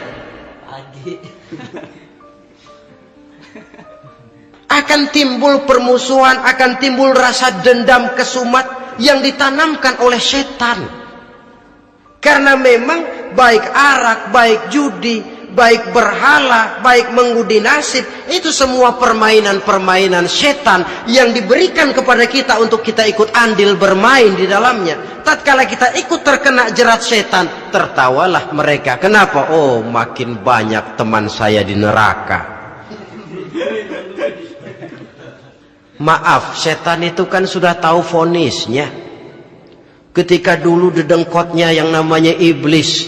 S1: Akan timbul permusuhan, akan timbul rasa dendam kesumat yang ditanamkan oleh setan. Karena memang baik arak, baik judi, baik berhala, baik mengundi nasib, itu semua permainan-permainan setan yang diberikan kepada kita untuk kita ikut andil bermain di dalamnya. Tatkala kita ikut terkena jerat setan, tertawalah mereka. Kenapa? Oh, makin banyak teman saya di neraka. Maaf, setan itu kan sudah tahu vonisnya. Ketika dulu dedengkotnya yang namanya iblis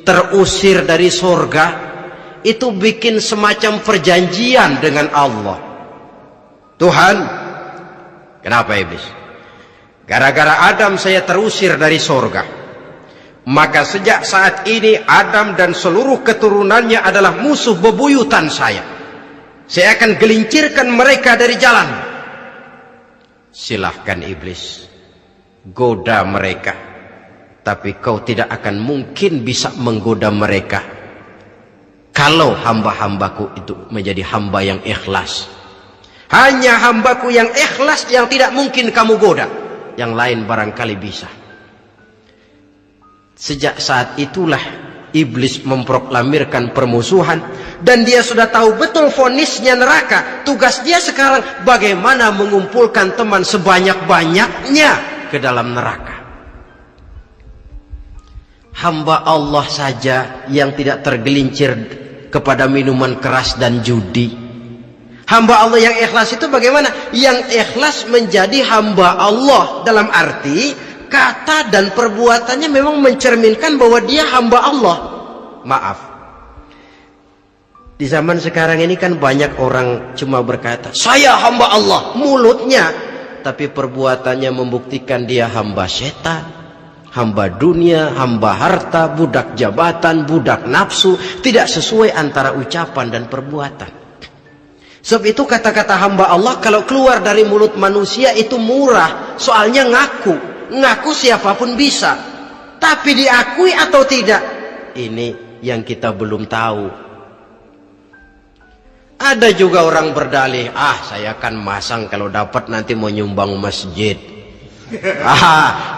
S1: terusir dari surga, itu bikin semacam perjanjian dengan Allah. Tuhan, kenapa iblis? Gara-gara Adam saya terusir dari surga. Maka sejak saat ini Adam dan seluruh keturunannya adalah musuh bebuyutan saya. Saya akan gelincirkan mereka dari jalan. Silahkan iblis, goda mereka, tapi kau tidak akan mungkin bisa menggoda mereka kalau hamba-hambaku itu menjadi hamba yang ikhlas. Hanya hambaku yang ikhlas yang tidak mungkin kamu goda, yang lain barangkali bisa. Sejak saat itulah iblis memproklamirkan permusuhan, dan dia sudah tahu betul vonisnya neraka. Tugas dia sekarang bagaimana mengumpulkan teman sebanyak-banyaknya ke dalam neraka. Hamba Allah saja yang tidak tergelincir kepada minuman keras dan judi. Hamba Allah yang ikhlas itu bagaimana? Yang ikhlas menjadi hamba Allah dalam arti kata dan perbuatannya memang mencerminkan bahwa dia hamba Allah. Maaf, di zaman sekarang ini kan banyak orang cuma berkata saya hamba Allah mulutnya, tapi perbuatannya membuktikan dia hamba setan, hamba dunia, hamba harta, budak jabatan, budak nafsu. Tidak sesuai antara ucapan dan perbuatan. Sebab itu kata-kata hamba Allah kalau keluar dari mulut manusia itu murah, soalnya ngaku siapapun bisa, tapi diakui atau tidak, ini yang kita belum tahu. Ada juga orang berdalih, saya akan masang kalau dapat nanti mau nyumbang masjid.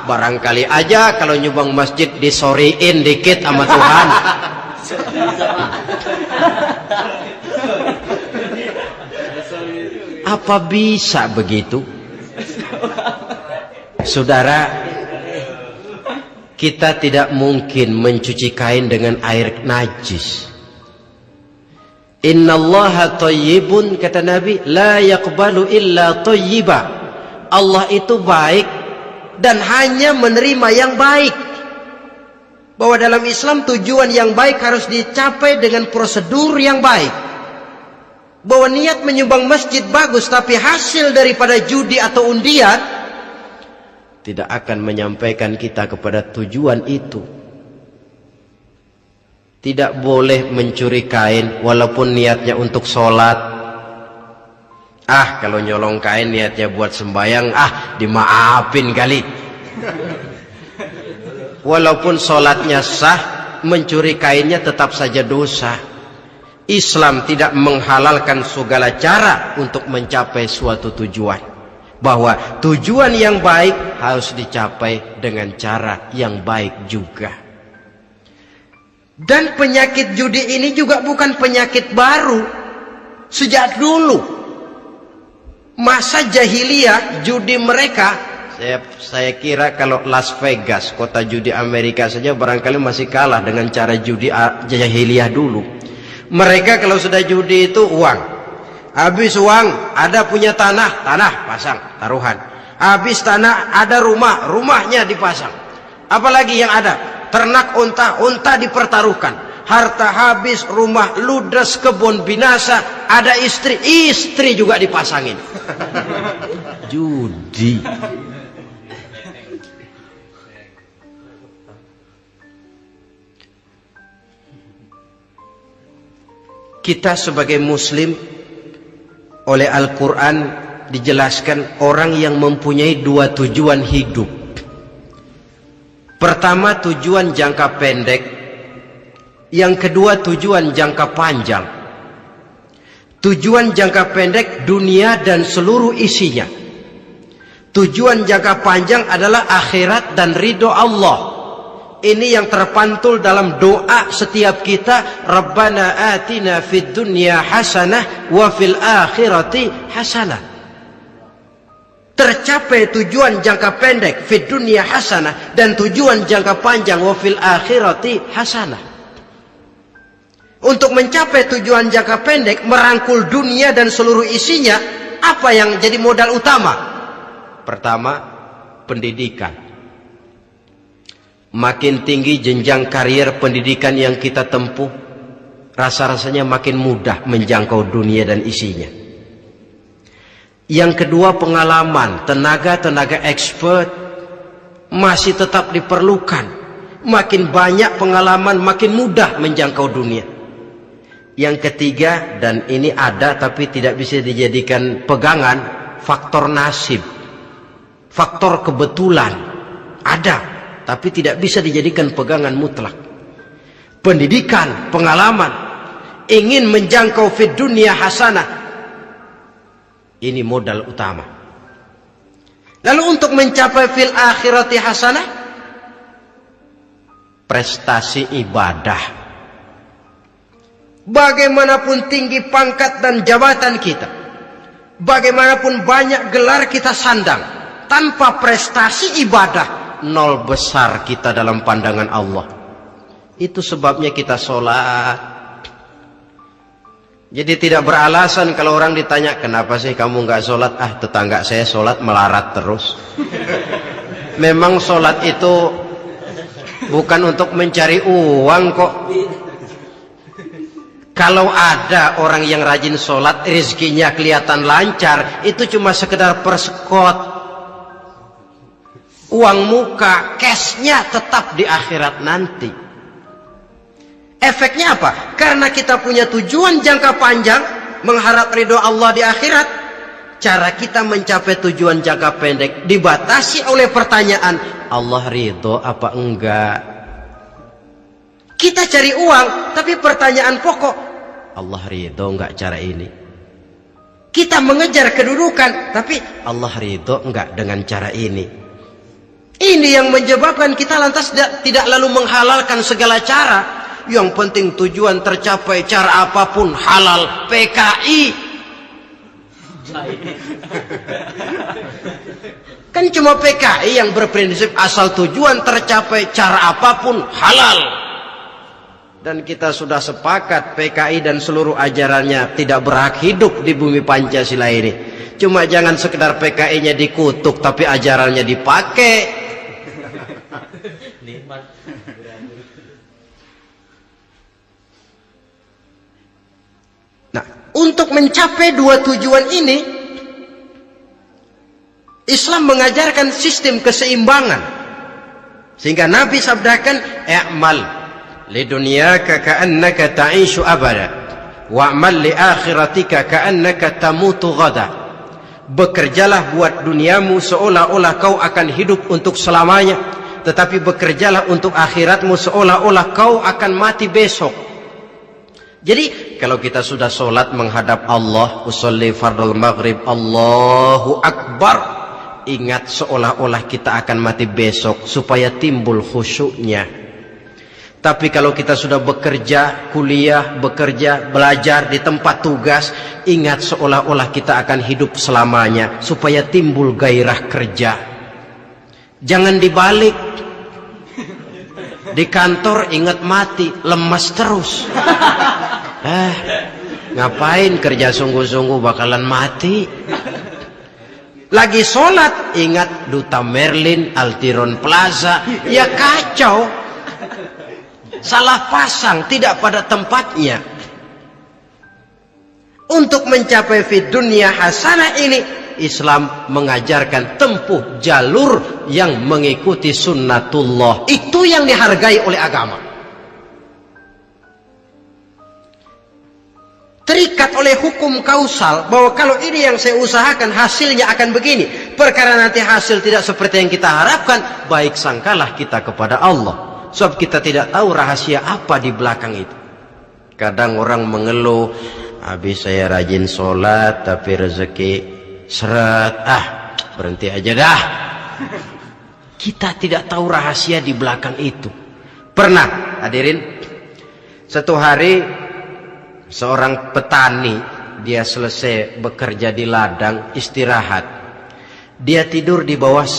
S1: Barangkali aja kalau nyumbang masjid disoriin dikit sama Tuhan. Apa bisa begitu? Saudara, kita tidak mungkin mencuci kain dengan air najis. Innallaha thayyibun, kata Nabi, la yaqbalu illa thayyiba. Allah itu baik dan hanya menerima yang baik. Bahwa dalam Islam tujuan yang baik harus dicapai dengan prosedur yang baik. Bahwa niat menyumbang masjid bagus, tapi hasil daripada judi atau undian tidak akan menyampaikan kita kepada tujuan itu. Tidak boleh mencuri kain walaupun niatnya untuk sholat. Kalau nyolong kain niatnya buat sembahyang, dimaafin kali. Walaupun sholatnya sah, mencuri kainnya tetap saja dosa. Islam tidak menghalalkan segala cara untuk mencapai suatu tujuan. Bahwa tujuan yang baik harus dicapai dengan cara yang baik juga. Dan penyakit judi ini juga bukan penyakit baru. Sejak dulu masa jahiliyah, judi mereka, saya kira kalau Las Vegas, kota judi Amerika saja barangkali masih kalah dengan cara judi jahiliyah dulu. Mereka kalau sudah judi itu uang. Habis uang, ada punya tanah pasang, taruhan. Habis tanah, ada rumah, rumahnya dipasang. Apalagi yang ada? Ternak unta dipertaruhkan. Harta habis, rumah ludes, kebun binasa, ada istri juga dipasangin. Judi. Kita sebagai muslim, oleh Al-Quran dijelaskan orang yang mempunyai dua tujuan hidup. Pertama, tujuan jangka pendek. Yang kedua, tujuan jangka panjang. Tujuan jangka pendek, dunia dan seluruh isinya. Tujuan jangka panjang adalah akhirat dan ridho Allah. Ini yang terpantul dalam doa setiap kita. Rabbana atina fid dunya hasanah wa fil akhirati hasanah. Tercapai tujuan jangka pendek fid dunya hasanah, dan tujuan jangka panjang wa fil akhirati hasanah. Untuk mencapai tujuan jangka pendek, merangkul dunia dan seluruh isinya, apa yang jadi modal utama? Pertama, pendidikan. Makin tinggi jenjang karier pendidikan yang kita tempuh, rasa-rasanya makin mudah menjangkau dunia dan isinya. Yang kedua, pengalaman, tenaga expert masih tetap diperlukan. Makin banyak pengalaman, makin mudah menjangkau dunia. Yang ketiga, dan ini ada tapi tidak bisa dijadikan pegangan, faktor nasib, faktor kebetulan ada, tapi tidak bisa dijadikan pegangan mutlak. Pendidikan, pengalaman, ingin menjangkau fid dunya hasanah, ini modal utama. Lalu untuk mencapai fil akhirati hasanah, prestasi ibadah. Bagaimanapun tinggi pangkat dan jabatan kita, bagaimanapun banyak gelar kita sandang, tanpa prestasi ibadah, nol besar kita dalam pandangan Allah. Itu sebabnya kita sholat. Jadi tidak beralasan kalau orang ditanya, kenapa sih kamu nggak sholat? Tetangga saya sholat melarat terus. Memang sholat itu bukan untuk mencari uang kok. Kalau ada orang yang rajin sholat, rezekinya kelihatan lancar, itu cuma sekedar persekot. Uang muka, cashnya tetap di akhirat nanti. Efeknya apa? Karena kita punya tujuan jangka panjang, mengharap ridho Allah di akhirat, cara kita mencapai tujuan jangka pendek dibatasi oleh pertanyaan, Allah ridho apa enggak? Kita cari uang, tapi pertanyaan pokok, Allah ridho enggak cara ini? Kita mengejar kedudukan, tapi Allah ridho enggak dengan cara ini? Ini yang menyebabkan kita lantas tidak lalu menghalalkan segala cara. Yang penting tujuan tercapai cara apapun halal, PKI. Kan cuma PKI yang berprinsip asal tujuan tercapai cara apapun halal. Dan kita sudah sepakat PKI dan seluruh ajarannya tidak berhak hidup di bumi Pancasila ini. Cuma jangan sekedar PKI-nya dikutuk tapi ajarannya dipakai. Nah, untuk mencapai dua tujuan ini, Islam mengajarkan sistem keseimbangan. Sehingga Nabi sabdakan, "I'mal lidunyaka ka'annaka ta'ishu abada, wa'mal li akhiratika ka'annaka tamutu ghada." Bekerjalah buat duniamu seolah-olah kau akan hidup untuk selamanya, tetapi bekerjalah untuk akhiratmu seolah-olah kau akan mati besok. Jadi kalau kita sudah sholat menghadap Allah, usolli fardul maghrib, Allahu Akbar, ingat seolah-olah kita akan mati besok supaya timbul khusyuknya. Tapi kalau kita sudah bekerja, kuliah, bekerja, belajar di tempat tugas, ingat seolah-olah kita akan hidup selamanya supaya timbul gairah kerja. Jangan dibalik. Di kantor ingat mati, lemas terus. Ngapain kerja sungguh-sungguh bakalan mati. Lagi sholat ingat Duta Merlin, Altiron Plaza, ya kacau. Salah pasang, tidak pada tempatnya. Untuk mencapai fid dunya hasanah ini, Islam mengajarkan tempuh jalur yang mengikuti sunnatullah. Itu yang dihargai oleh agama. Terikat oleh hukum kausal bahwa kalau ini yang saya usahakan hasilnya akan begini. Perkara nanti hasil tidak seperti yang kita harapkan, baik sangkalah kita kepada Allah. Sebab kita tidak tahu rahasia apa di belakang itu. Kadang orang mengeluh, habis saya rajin sholat tapi rezeki seret, berhenti aja dah. Kita tidak tahu rahasia di belakang itu. Pernah hadirin, satu hari seorang petani, dia selesai bekerja di ladang, istirahat. Dia tidur di bawah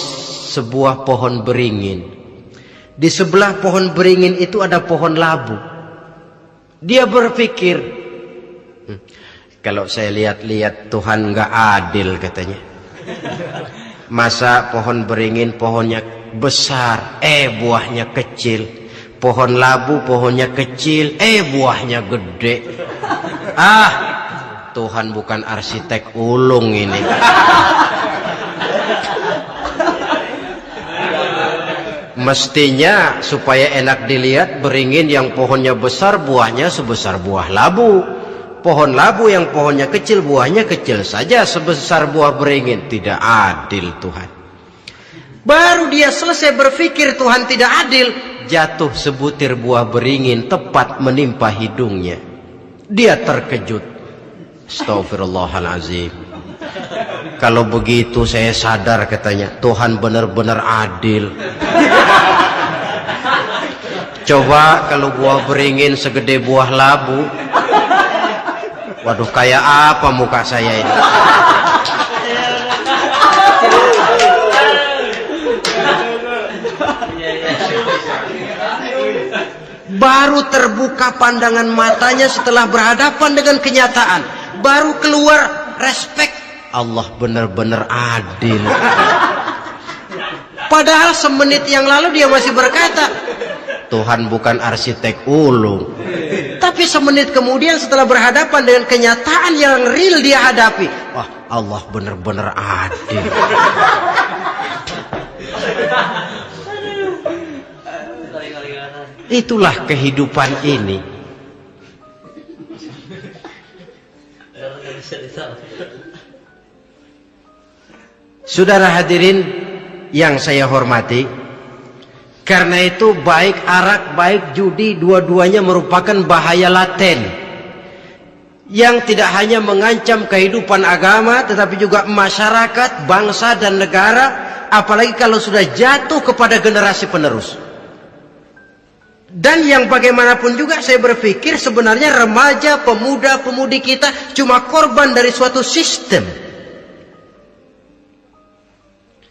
S1: sebuah pohon beringin. Di sebelah pohon beringin itu ada pohon labu. Dia berpikir, kalau saya lihat-lihat Tuhan nggak adil katanya. Masa pohon beringin pohonnya besar, buahnya kecil. Pohon labu pohonnya kecil, buahnya gede. Tuhan bukan arsitek ulung ini. Mestinya supaya enak dilihat, beringin yang pohonnya besar buahnya sebesar buah labu. Pohon labu yang pohonnya kecil buahnya kecil saja sebesar buah beringin. Tidak adil Tuhan. Baru dia selesai berpikir Tuhan tidak adil, jatuh sebutir buah beringin tepat menimpa hidungnya. Dia terkejut. Astagfirullahalazim. Kalau begitu saya sadar katanya, Tuhan benar-benar adil. Coba kalau buah beringin segede buah labu, waduh kayak apa muka saya ini. Baru terbuka pandangan matanya setelah berhadapan dengan kenyataan. Baru keluar respek. Allah benar-benar adil. Padahal semenit yang lalu dia masih berkata, Tuhan bukan arsitek ulung. Tapi semenit kemudian setelah berhadapan dengan kenyataan yang real dia hadapi, wah Allah benar-benar adil. Itulah kehidupan ini. Saudara hadirin yang saya hormati, karena itu baik arak, baik judi, dua-duanya merupakan bahaya laten yang tidak hanya mengancam kehidupan agama, tetapi juga masyarakat, bangsa dan negara, apalagi kalau sudah jatuh kepada generasi penerus. Dan yang bagaimanapun juga saya berpikir sebenarnya remaja, pemuda, pemudi kita cuma korban dari suatu sistem.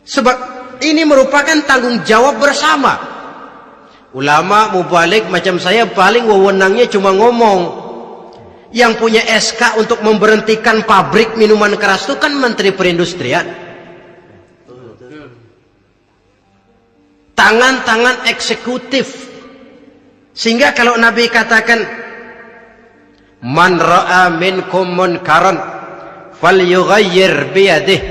S1: Sebab ini merupakan tanggung jawab bersama. Ulama mubalik macam saya paling wewenangnya cuma ngomong. Yang punya SK untuk memberhentikan pabrik minuman keras itu kan Menteri Perindustrian. Tangan-tangan eksekutif. Sehingga kalau Nabi katakan, man ra'a minkum munkaran falyughayyir biyadihi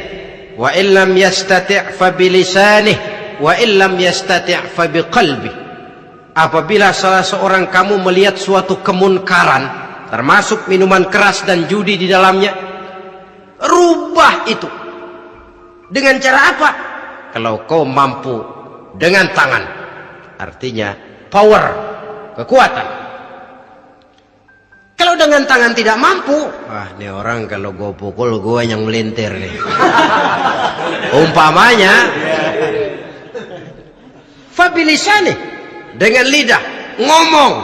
S1: wa illam yastati' fa bilisanihi wa illam yastati' fa biqalbihi. Apabila salah seorang kamu melihat suatu kemunkaran, termasuk minuman keras dan judi di dalamnya, rubah itu. Dengan cara apa? Kalau kau mampu dengan tangan, artinya power, kekuatan. Kalau dengan tangan tidak mampu, wah ini orang kalau gue pukul gue yang melintir nih. Umpamanya fabilisani, dengan lidah ngomong.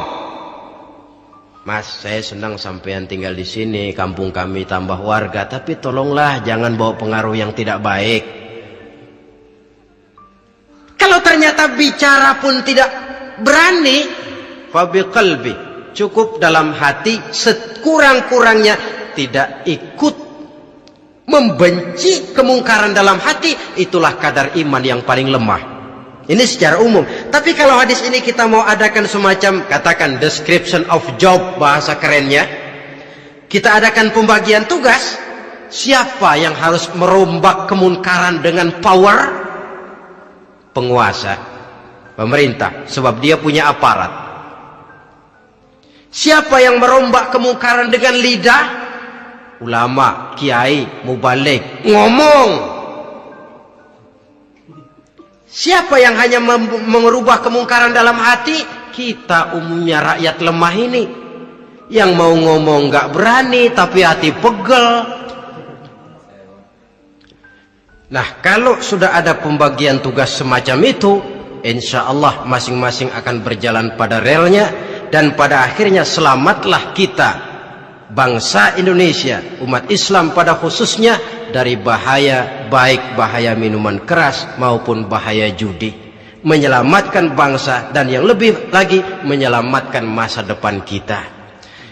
S1: Mas, saya senang sampean tinggal di sini, kampung kami tambah warga, tapi tolonglah jangan bawa pengaruh yang tidak baik. Kalau ternyata bicara pun tidak berani, fabiqalbi, cukup dalam hati, sekurang-kurangnya tidak ikut membenci kemungkaran dalam hati, itulah kadar iman yang paling lemah. Ini secara umum. Tapi kalau hadis ini kita mau adakan semacam, katakan description of job, bahasa kerennya, kita adakan pembagian tugas. Siapa yang harus merombak kemungkaran dengan power? Penguasa, pemerintah, sebab dia punya aparat. Siapa yang merombak kemungkaran dengan lidah? Ulama, kiai, mubalik, ngomong. Siapa yang hanya mengubah kemungkaran dalam hati? Kita umumnya rakyat lemah ini, yang mau ngomong nggak berani tapi hati pegel. Nah, kalau sudah ada pembagian tugas semacam itu, insya Allah masing-masing akan berjalan pada relnya, dan pada akhirnya selamatlah kita, bangsa Indonesia, umat Islam pada khususnya, dari bahaya, baik bahaya minuman keras maupun bahaya judi. Menyelamatkan bangsa, dan yang lebih lagi menyelamatkan masa depan kita.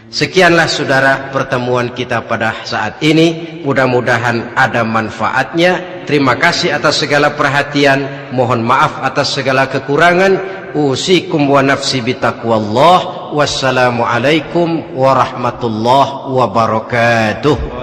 S1: Sekianlah saudara pertemuan kita pada saat ini. Mudah-mudahan ada manfaatnya. Terima kasih atas segala perhatian. Mohon maaf atas segala kekurangan. Usikum wa nafsi bitaqwallah. Wassalamualaikum warahmatullahi wabarakatuh.